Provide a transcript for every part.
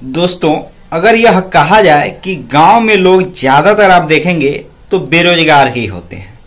दोस्तों, अगर यह कहा जाए कि गांव में लोग ज्यादातर आप देखेंगे तो बेरोजगार ही होते हैं।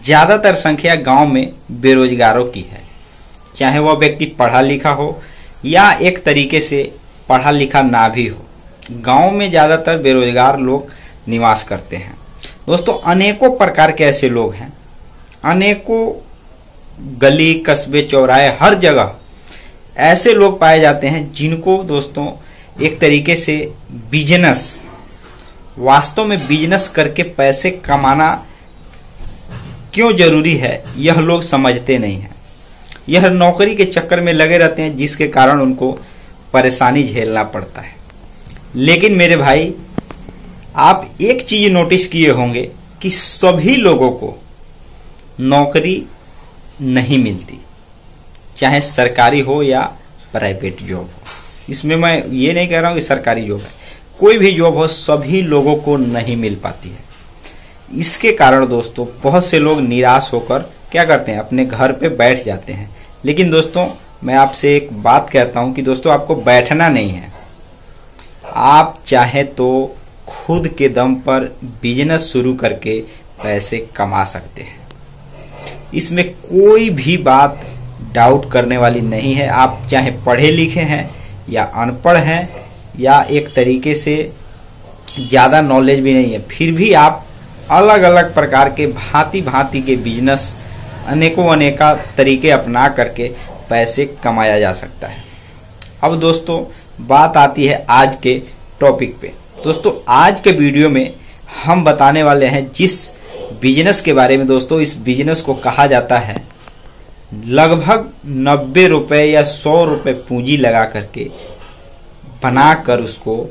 ज्यादातर संख्या गांव में बेरोजगारों की है, चाहे वह व्यक्ति पढ़ा लिखा हो या एक तरीके से पढ़ा लिखा ना भी हो। गांव में ज्यादातर बेरोजगार लोग निवास करते हैं। दोस्तों, अनेकों प्रकार के ऐसे लोग हैं, अनेकों गली कस्बे चौराहे हर जगह ऐसे लोग पाए जाते हैं जिनको दोस्तों एक तरीके से बिजनेस, वास्तव में बिजनेस करके पैसे कमाना क्यों जरूरी है यह लोग समझते नहीं हैं। यह नौकरी के चक्कर में लगे रहते हैं जिसके कारण उनको परेशानी झेलना पड़ता है। लेकिन मेरे भाई, आप एक चीज नोटिस किए होंगे कि सभी लोगों को नौकरी नहीं मिलती, चाहे सरकारी हो या प्राइवेट जॉब हो। इसमें मैं ये नहीं कह रहा हूं कि सरकारी जॉब है, कोई भी जॉब हो सभी लोगों को नहीं मिल पाती है। इसके कारण दोस्तों बहुत से लोग निराश होकर क्या करते हैं, अपने घर पे बैठ जाते हैं। लेकिन दोस्तों, मैं आपसे एक बात कहता हूं कि दोस्तों आपको बैठना नहीं है, आप चाहे तो खुद के दम पर बिजनेस शुरू करके पैसे कमा सकते हैं। इसमें कोई भी बात डाउट करने वाली नहीं है। आप चाहे पढ़े लिखे हैं या अनपढ़ हैं या एक तरीके से ज्यादा नॉलेज भी नहीं है, फिर भी आप अलग अलग प्रकार के भांति भांति के बिजनेस अनेका तरीके अपना करके पैसे कमाया जा सकता है। अब दोस्तों बात आती है आज के टॉपिक पे। दोस्तों, आज के वीडियो में हम बताने वाले हैं जिस बिजनेस के बारे में। दोस्तों, इस बिजनेस को कहा जाता है लगभग 90 रुपए या 100 रुपए पूंजी लगा करके बनाकर उसको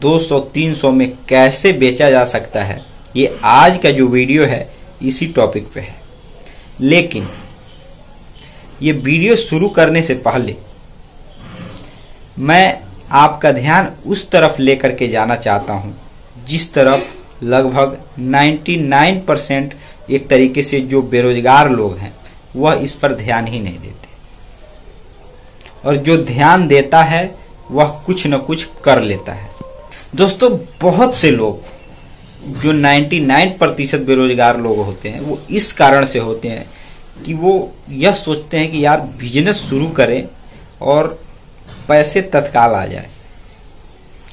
200-300 में कैसे बेचा जा सकता है। ये आज का जो वीडियो है इसी टॉपिक पे है। लेकिन ये वीडियो शुरू करने से पहले मैं आपका ध्यान उस तरफ लेकर के जाना चाहता हूं जिस तरफ लगभग 99% एक तरीके से जो बेरोजगार लोग हैं वह इस पर ध्यान ही नहीं देते, और जो ध्यान देता है वह कुछ न कुछ कर लेता है। दोस्तों, बहुत से लोग जो 99% बेरोजगार लोग होते हैं वो इस कारण से होते हैं कि वो यह सोचते हैं कि यार बिजनेस शुरू करें और पैसे तत्काल आ जाए।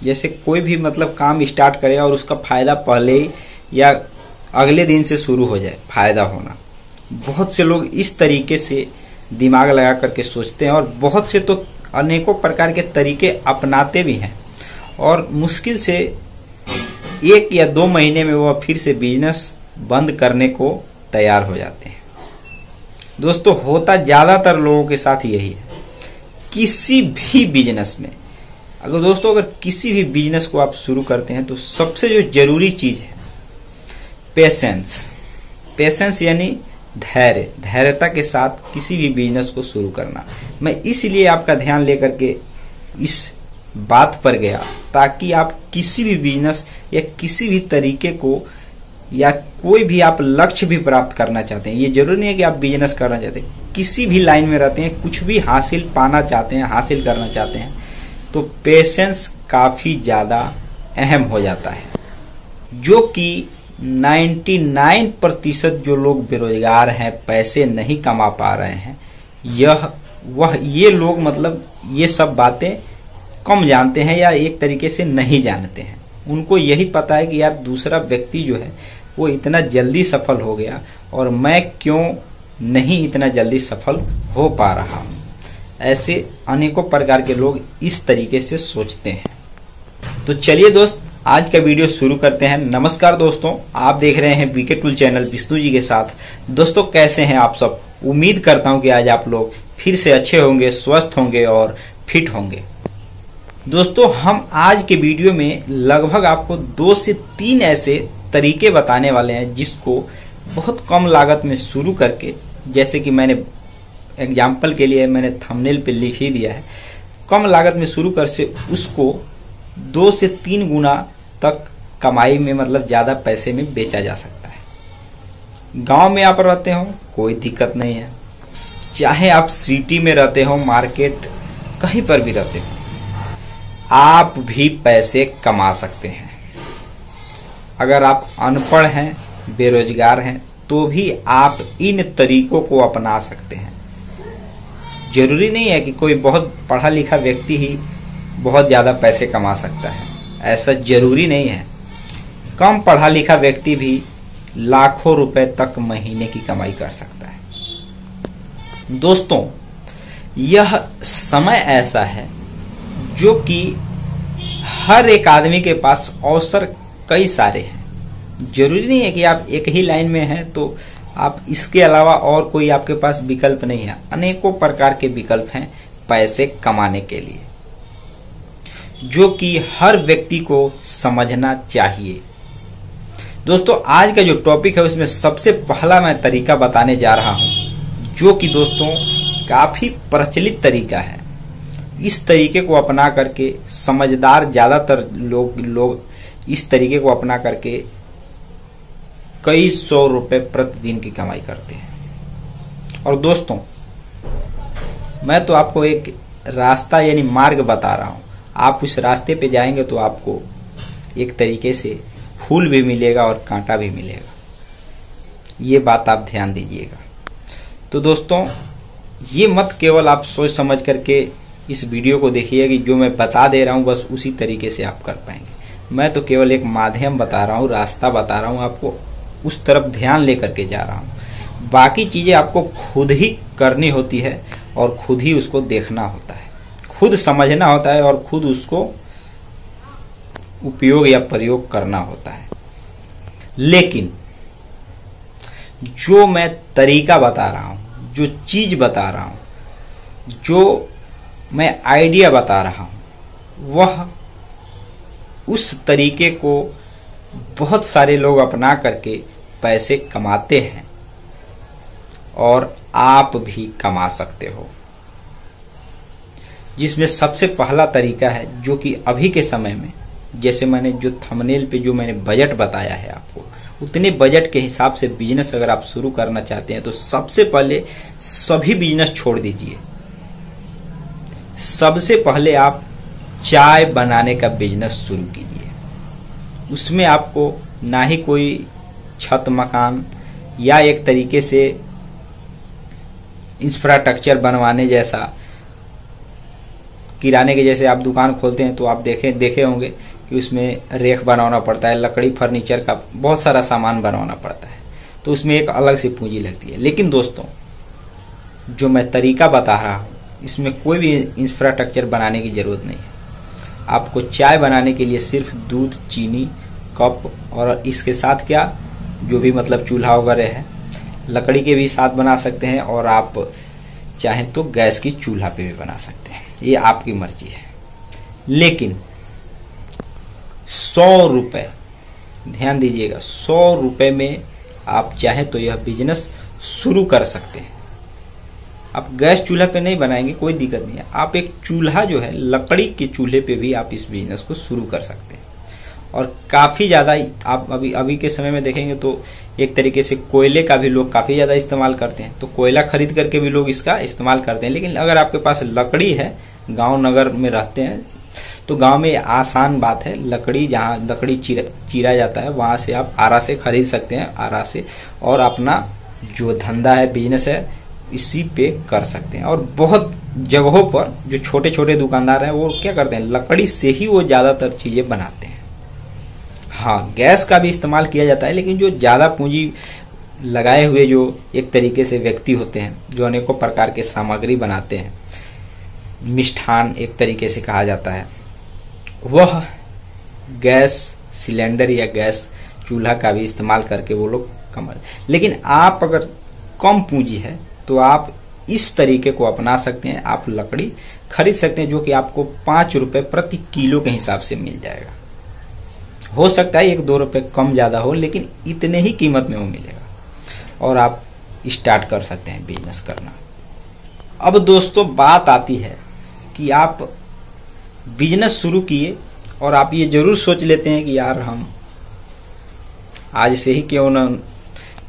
जैसे कोई भी मतलब काम स्टार्ट करे और उसका फायदा पहले ही या अगले दिन से शुरू हो जाए फायदा होना। बहुत से लोग इस तरीके से दिमाग लगा करके सोचते हैं, और बहुत से तो अनेकों प्रकार के तरीके अपनाते भी हैं, और मुश्किल से 1 या 2 महीने में वह फिर से बिजनेस बंद करने को तैयार हो जाते हैं। दोस्तों, होता ज्यादातर लोगों के साथ यही है। किसी भी बिजनेस में अगर किसी भी बिजनेस को आप शुरू करते हैं तो सबसे जो जरूरी चीज है पेशेंस यानी धैर्यता के साथ किसी भी बिजनेस को शुरू करना। मैं इसलिए आपका ध्यान लेकर के इस बात पर गया ताकि आप किसी भी बिजनेस या किसी भी तरीके को या कोई भी आप लक्ष्य भी प्राप्त करना चाहते हैं, ये जरूरी नहीं है कि आप बिजनेस करना चाहते हैं, किसी भी लाइन में रहते हैं, कुछ भी हासिल पाना चाहते हैं, हासिल करना चाहते हैं, तो पेशेंस काफी ज्यादा अहम हो जाता है। जो कि 99% जो लोग बेरोजगार हैं, पैसे नहीं कमा पा रहे हैं, ये लोग मतलब ये सब बातें कम जानते हैं या एक तरीके से नहीं जानते हैं। उनको यही पता है कि यार दूसरा व्यक्ति जो है वो इतना जल्दी सफल हो गया और मैं क्यों नहीं इतना जल्दी सफल हो पा रहा हूं। ऐसे अनेकों प्रकार के लोग इस तरीके से सोचते हैं। तो चलिए दोस्त, आज का वीडियो शुरू करते हैं। नमस्कार दोस्तों, आप देख रहे हैं VK tool channel Vishnu ji के साथ। दोस्तों, कैसे हैं आप सब? उम्मीद करता हूं कि आज आप लोग फिर से अच्छे होंगे, स्वस्थ होंगे और फिट होंगे। दोस्तों, हम आज के वीडियो में लगभग आपको 2 से 3 ऐसे तरीके बताने वाले हैं जिसको बहुत कम लागत में शुरू करके, जैसे कि मैंने एग्जाम्पल के लिए मैंने थंबनेल पे लिख ही दिया है, कम लागत में शुरू कर से उसको 2 से 3 गुना तक कमाई में मतलब ज्यादा पैसे में बेचा जा सकता है। गांव में आप रहते हो कोई दिक्कत नहीं है, चाहे आप सिटी में रहते हो, मार्केट कहीं पर भी रहते हो, आप भी पैसे कमा सकते हैं। अगर आप अनपढ़ हैं, बेरोजगार हैं, तो भी आप इन तरीकों को अपना सकते हैं। जरूरी नहीं है कि कोई बहुत पढ़ा लिखा व्यक्ति ही बहुत ज्यादा पैसे कमा सकता है, ऐसा जरूरी नहीं है। कम पढ़ा लिखा व्यक्ति भी लाखों रुपए तक महीने की कमाई कर सकता है। दोस्तों, यह समय ऐसा है जो कि हर एक आदमी के पास अवसर कई सारे हैं। जरूरी नहीं है कि आप एक ही लाइन में हैं तो आप इसके अलावा और कोई आपके पास विकल्प नहीं है। अनेकों प्रकार के विकल्प हैं पैसे कमाने के लिए, जो कि हर व्यक्ति को समझना चाहिए। दोस्तों, आज का जो टॉपिक है उसमें सबसे पहला मैं तरीका बताने जा रहा हूं, जो कि दोस्तों काफी प्रचलित तरीका है। इस तरीके को अपना करके समझदार ज्यादातर लोग इस तरीके को अपना करके कई सौ रुपए प्रतिदिन की कमाई करते हैं। और दोस्तों, मैं तो आपको एक रास्ता यानी मार्ग बता रहा हूं। आप उस रास्ते पे जाएंगे तो आपको एक तरीके से फूल भी मिलेगा और कांटा भी मिलेगा। ये बात आप ध्यान दीजिएगा। तो दोस्तों, ये मत केवल आप सोच समझ करके इस वीडियो को देखिए कि जो मैं बता दे रहा हूं बस उसी तरीके से आप कर पाएंगे। मैं तो केवल एक माध्यम बता रहा हूं, रास्ता बता रहा हूं, आपको उस तरफ ध्यान लेकर के जा रहा हूं। बाकी चीजें आपको खुद ही करनी होती है और खुद ही उसको देखना होता है, खुद समझना होता है और खुद उसको उपयोग या प्रयोग करना होता है। लेकिन जो मैं तरीका बता रहा हूं, जो चीज बता रहा हूं, जो मैं आइडिया बता रहा हूं, वह उस तरीके को बहुत सारे लोग अपना करके पैसे कमाते हैं और आप भी कमा सकते हो। जिसमें सबसे पहला तरीका है, जो कि अभी के समय में, जैसे मैंने जो थंबनेल पे जो मैंने बजट बताया है आपको, उतने बजट के हिसाब से बिजनेस अगर आप शुरू करना चाहते हैं तो सबसे पहले सभी बिजनेस छोड़ दीजिए। सबसे पहले आप चाय बनाने का बिजनेस शुरू कीजिए। उसमें आपको ना ही कोई छत मकान या एक तरीके से इंफ्रास्ट्रक्चर बनवाने जैसा, किराने के जैसे आप दुकान खोलते हैं तो आप देखे होंगे कि उसमें रेक बनवाना पड़ता है, लकड़ी फर्नीचर का बहुत सारा सामान बनवाना पड़ता है, तो उसमें एक अलग सी पूंजी लगती है। लेकिन दोस्तों, जो मैं तरीका बता रहा हूं, इसमें कोई भी इंफ्रास्ट्रक्चर बनाने की जरूरत नहीं है। आपको चाय बनाने के लिए सिर्फ दूध, चीनी, कप और इसके साथ क्या, जो भी मतलब चूल्हा वगैरह है, लकड़ी के भी साथ बना सकते हैं और आप चाहें तो गैस की चूल्हा पे भी बना सकते हैं, ये आपकी मर्जी है। लेकिन 100 रुपए, ध्यान दीजिएगा, 100 रुपए में आप चाहें तो यह बिजनेस शुरू कर सकते हैं। आप गैस चूल्हा पे नहीं बनाएंगे, कोई दिक्कत नहीं है। आप एक चूल्हा जो है लकड़ी के चूल्हे पे भी आप इस बिजनेस को शुरू कर सकते हैं। और काफी ज्यादा आप अभी के समय में देखेंगे तो एक तरीके से कोयले का भी लोग काफी ज्यादा इस्तेमाल करते हैं, तो कोयला खरीद करके भी लोग इसका इस्तेमाल करते हैं। लेकिन अगर आपके पास लकड़ी है, गांव नगर में रहते हैं, तो गांव में आसान बात है, लकड़ी जहां लकड़ी चीरा जाता है वहां से आप आरा से खरीद सकते हैं, आरा से, और अपना जो धंधा है, बिजनेस है, इसी पे कर सकते हैं। और बहुत जगहों पर जो छोटे छोटे दुकानदार हैं वो क्या करते हैं, लकड़ी से ही वो ज्यादातर चीजें बनाते हैं। हाँ, गैस का भी इस्तेमाल किया जाता है, लेकिन जो ज्यादा पूंजी लगाए हुए जो एक तरीके से व्यक्ति होते हैं, जो अनेकों प्रकार के सामग्री बनाते हैं, मिष्ठान एक तरीके से कहा जाता है, वह गैस सिलेंडर या गैस चूल्हा का भी इस्तेमाल करके वो लोग कमा। लेकिन आप अगर कम पूंजी है तो आप इस तरीके को अपना सकते हैं। आप लकड़ी खरीद सकते हैं, जो कि आपको 5 रुपए प्रति किलो के हिसाब से मिल जाएगा। हो सकता है 1-2 रुपए कम ज्यादा हो, लेकिन इतने ही कीमत में वो मिलेगा और आप स्टार्ट कर सकते हैं बिजनेस करना। अब दोस्तों, बात आती है कि आप बिजनेस शुरू किए और आप ये जरूर सोच लेते हैं कि यार हम आज से ही क्यों ना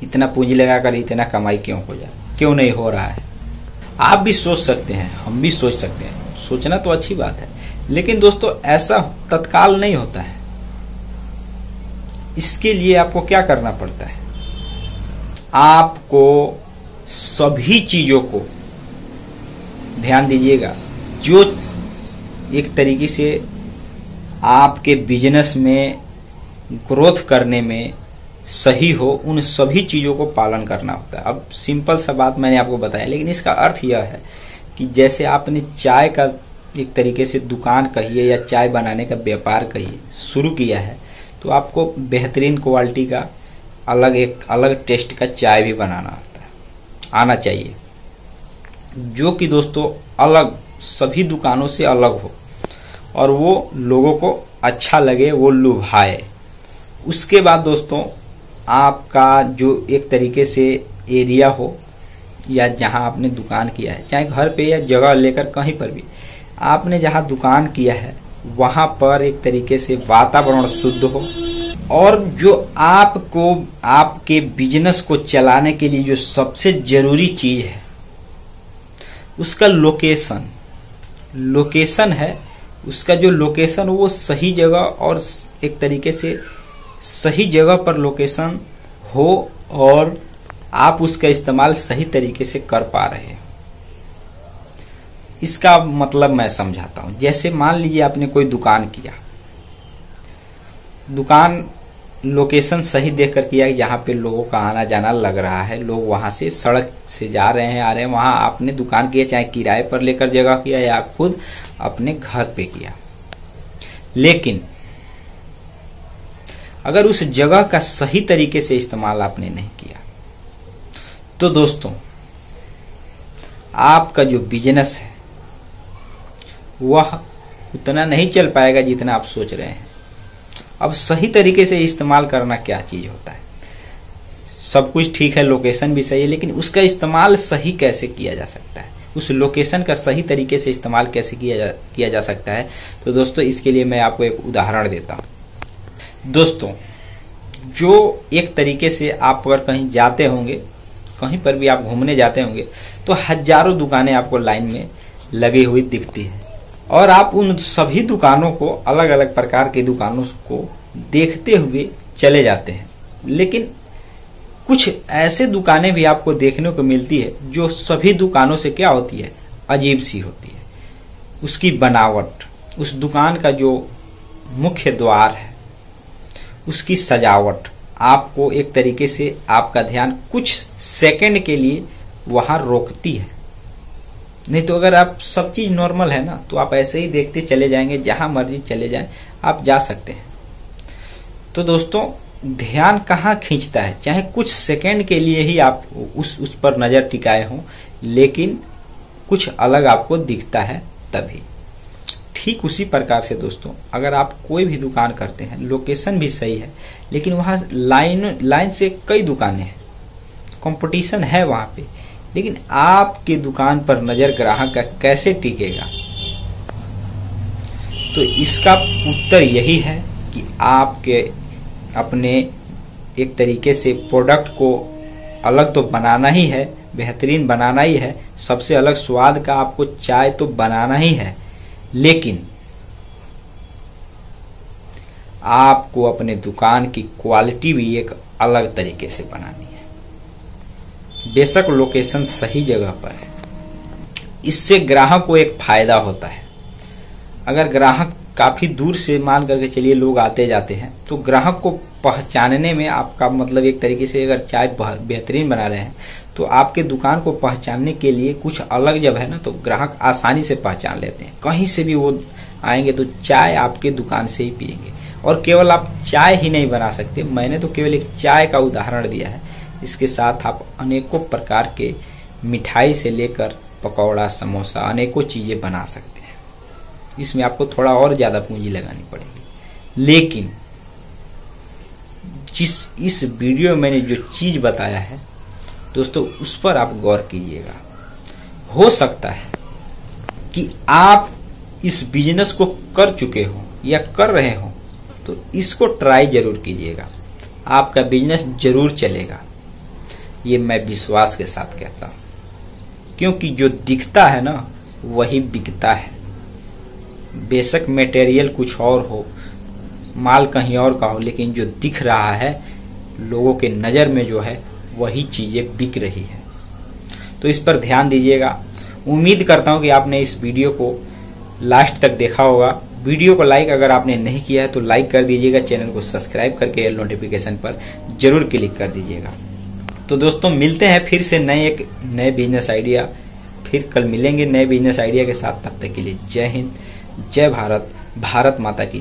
इतना पूंजी लगाकर इतना कमाई क्यों हो जाए, क्यों नहीं हो रहा है। आप भी सोच सकते हैं, हम भी सोच सकते हैं, सोचना तो अच्छी बात है, लेकिन दोस्तों ऐसा तत्काल नहीं होता है। इसके लिए आपको क्या करना पड़ता है, आपको सभी चीजों को ध्यान दीजिएगा जो एक तरीके से आपके बिजनेस में ग्रोथ करने में सही हो, उन सभी चीजों को पालन करना होता है। अब सिंपल सा बात मैंने आपको बताया, लेकिन इसका अर्थ यह है कि जैसे आपने चाय का एक तरीके से दुकान कहिए या चाय बनाने का व्यापार कहिए शुरू किया है, तो आपको बेहतरीन क्वालिटी का एक अलग टेस्ट का चाय भी बनाना होता है, आना चाहिए, जो कि दोस्तों अलग सभी दुकानों से अलग हो और वो लोगों को अच्छा लगे, वो लुभाए। उसके बाद दोस्तों आपका जो एक तरीके से एरिया हो या जहां आपने दुकान किया है, चाहे घर पे या जगह लेकर कहीं पर भी आपने जहां दुकान किया है, वहां पर एक तरीके से वातावरण शुद्ध हो और जो आपको आपके बिजनेस को चलाने के लिए जो सबसे जरूरी चीज है उसका लोकेशन है, उसका जो लोकेशन वो सही जगह और एक तरीके से सही जगह पर लोकेशन हो और आप उसका इस्तेमाल सही तरीके से कर पा रहे हैं। इसका मतलब मैं समझाता हूं। जैसे मान लीजिए आपने कोई दुकान किया, दुकान लोकेशन सही देखकर किया, जहां पे लोगों का आना जाना लग रहा है, लोग वहां से सड़क से जा रहे हैं आ रहे हैं, वहां आपने दुकान किया, चाहे किराए पर लेकर जगह किया या खुद अपने घर पे किया। लेकिन अगर उस जगह का सही तरीके से इस्तेमाल आपने नहीं किया तो दोस्तों आपका जो बिजनेस है वह उतना नहीं चल पाएगा जितना आप सोच रहे हैं। अब सही तरीके से इस्तेमाल करना क्या चीज होता है, सब कुछ ठीक है, लोकेशन भी सही है, लेकिन उसका इस्तेमाल सही कैसे किया जा सकता है, उस लोकेशन का सही तरीके से इस्तेमाल कैसे किया जा सकता है। तो दोस्तों इसके लिए मैं आपको एक उदाहरण देता हूं। दोस्तों जो एक तरीके से आप अगर कहीं जाते होंगे, कहीं पर भी आप घूमने जाते होंगे, तो हजारों दुकानें आपको लाइन में लगी हुई दिखती है और आप उन सभी दुकानों को, अलग अलग प्रकार की दुकानों को देखते हुए चले जाते हैं। लेकिन कुछ ऐसे दुकानें भी आपको देखने को मिलती है जो सभी दुकानों से क्या होती है, अजीब सी होती है। उसकी बनावट, उस दुकान का जो मुख्य द्वार है, उसकी सजावट आपको एक तरीके से आपका ध्यान कुछ सेकंड के लिए वहां रोकती है। नहीं तो अगर आप सब चीज नॉर्मल है ना, तो आप ऐसे ही देखते चले जाएंगे, जहां मर्जी चले जाएं, आप जा सकते हैं। तो दोस्तों ध्यान कहाँ खींचता है, चाहे कुछ सेकंड के लिए ही आप उस पर नजर टिकाए हों, लेकिन कुछ अलग आपको दिखता है तभी। ठीक उसी प्रकार से दोस्तों अगर आप कोई भी दुकान करते हैं, लोकेशन भी सही है, लेकिन वहां लाइन से कई दुकानें हैं, कंपटीशन है वहां पे, लेकिन आपके दुकान पर नजर ग्राहक का कैसे टिकेगा? तो इसका उत्तर यही है कि आपके अपने एक तरीके से प्रोडक्ट को अलग तो बनाना ही है, बेहतरीन बनाना ही है, सबसे अलग स्वाद का आपको चाय तो बनाना ही है, लेकिन आपको अपने दुकान की क्वालिटी भी एक अलग तरीके से बनानी है। बेशक लोकेशन सही जगह पर है, इससे ग्राहक को एक फायदा होता है। अगर ग्राहक काफी दूर से मान करके चलिए लोग आते जाते हैं, तो ग्राहक को पहचानने में आपका मतलब एक तरीके से अगर चाय बेहतरीन बना रहे हैं तो आपके दुकान को पहचानने के लिए कुछ अलग जब है ना, तो ग्राहक आसानी से पहचान लेते हैं। कहीं से भी वो आएंगे तो चाय आपके दुकान से ही पिएंगे। और केवल आप चाय ही नहीं बना सकते, मैंने तो केवल एक चाय का उदाहरण दिया है, इसके साथ आप अनेकों प्रकार के मिठाई से लेकर पकौड़ा, समोसा, अनेकों चीजें बना सकते हैं। इसमें आपको थोड़ा और ज्यादा पूंजी लगानी पड़ेगी, लेकिन इस वीडियो में मैंने जो चीज बताया है दोस्तों, उस पर आप गौर कीजिएगा। हो सकता है कि आप इस बिजनेस को कर चुके हो या कर रहे हो, तो इसको ट्राई जरूर कीजिएगा, आपका बिजनेस जरूर चलेगा, ये मैं विश्वास के साथ कहता हूं। क्योंकि जो दिखता है ना वही बिकता है। बेशक मटेरियल कुछ और हो, माल कहीं और का हो, लेकिन जो दिख रहा है लोगों के नजर में जो है वही चीजें बिक रही है। तो इस पर ध्यान दीजिएगा। उम्मीद करता हूं कि आपने इस वीडियो को लास्ट तक देखा होगा। वीडियो को लाइक अगर आपने नहीं किया है तो लाइक कर दीजिएगा, चैनल को सब्सक्राइब करके नोटिफिकेशन पर जरूर क्लिक कर दीजिएगा। तो दोस्तों मिलते हैं फिर से नए बिजनेस आइडिया, फिर कल मिलेंगे नए बिजनेस आइडिया के साथ। तब तक के लिए जय हिंद, जय भारत, भारत माता की।